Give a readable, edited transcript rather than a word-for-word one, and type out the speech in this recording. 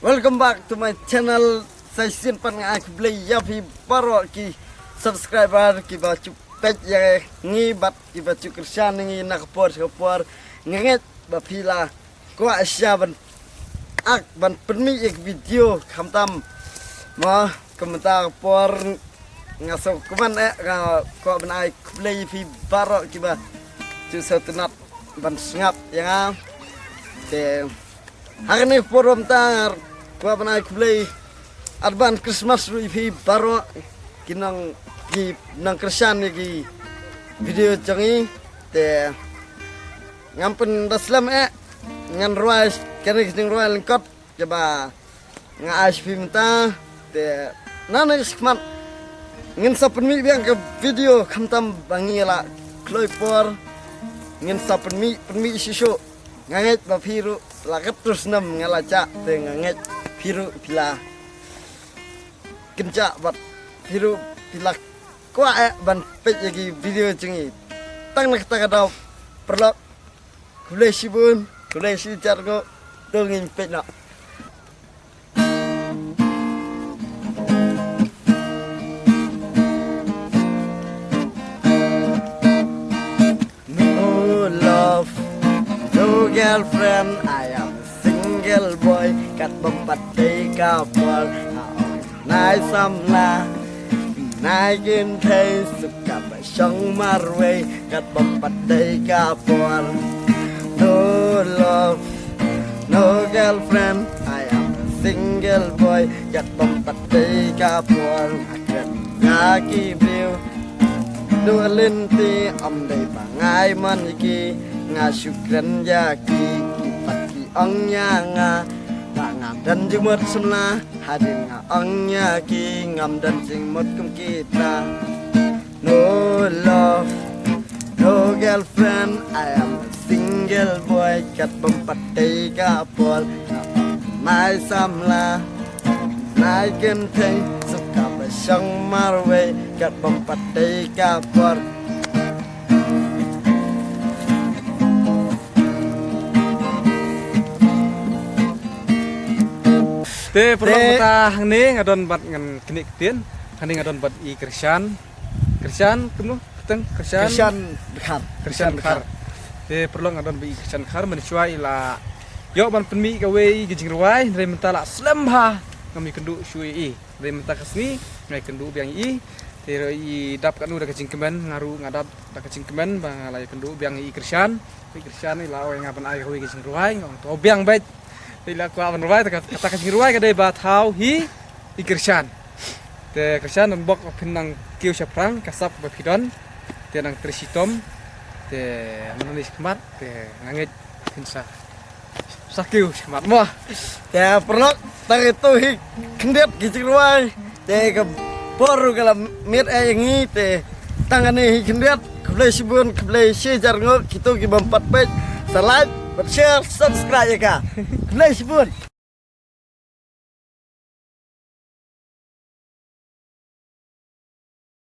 Welcome back to my channel. Saya simpan aku beli yapi baru ki subscriber ki baca page yang ngibat ki baca kerjaan ngi nak kapor ngenget bapila ko asya ban ak ban permi ek video kamtam ma komentar por ngasok kuman ko ban ai beli yapi baru ki ba tu setenat ban sengap yang te hari ni forum tar gua pernah beli advan Christmas review baru kinang ki nang kersan ki video canggih te ngampun daslam ngan ruas kene kising ruas lengkap coba ngas minta te nana semat ngin sapen mi biang ke video kamtam bangila kloipor ngin sapen mi siso nganget bapiru lakat terus nam ngalaca te nganget piru bila kencak bat piru bila kuat ban pet lagi video cengi tang nak tak ada perlu kulai sibun kulai si jargo dongin pet nak no love no girlfriend I am single boy kat bempat day kapal nai samla nai gin thai suka ba shong marway kat bempat day kapal no love no girlfriend I am single boy kat bempat day kapal akan ngaki view dua linti om day bangai man iki ngasukran yaki ongnya nga ngam dan jemut semla hadir nga ongnya ki ngam dan jemut kum kita no love no girlfriend I am a single boy kat bempat tiga pol mai samla nai genteng suka bersong marwe kat bempat tiga pol te perlu kita hang ngadon bat ngan kenik tien hang ngadon bat i kersan kenu keteng kersan bekar te perlu ngadon bi kersan bekar mencuai la yo ban penmi gawe gijing ruai dari mentala slemha ngami kendu shui i dari menta kesni ngai kendu biang i te i dap kanu da kecing kemen ngaru ngadap da kecing kemen bang la kendu biang i kersan i la oi ngapan ai hui gijing ruai ngong to biang baik Bila ku awan ruai kata kasih ruai kadai bathau hi ikersan. Te kersan dan bok pinang kiu saprang kasap bapidon te nang trisitom te menulis kemat te ngangit pinsa. Sakiu kemat moh. Ya perlu tar itu hi kendet gijing ruai te ke boru kala mit ngi te tangane hi kendet keblai sibun keblai sejar ngok gitu ki bempat page like share subscribe ya kak. Nice pun.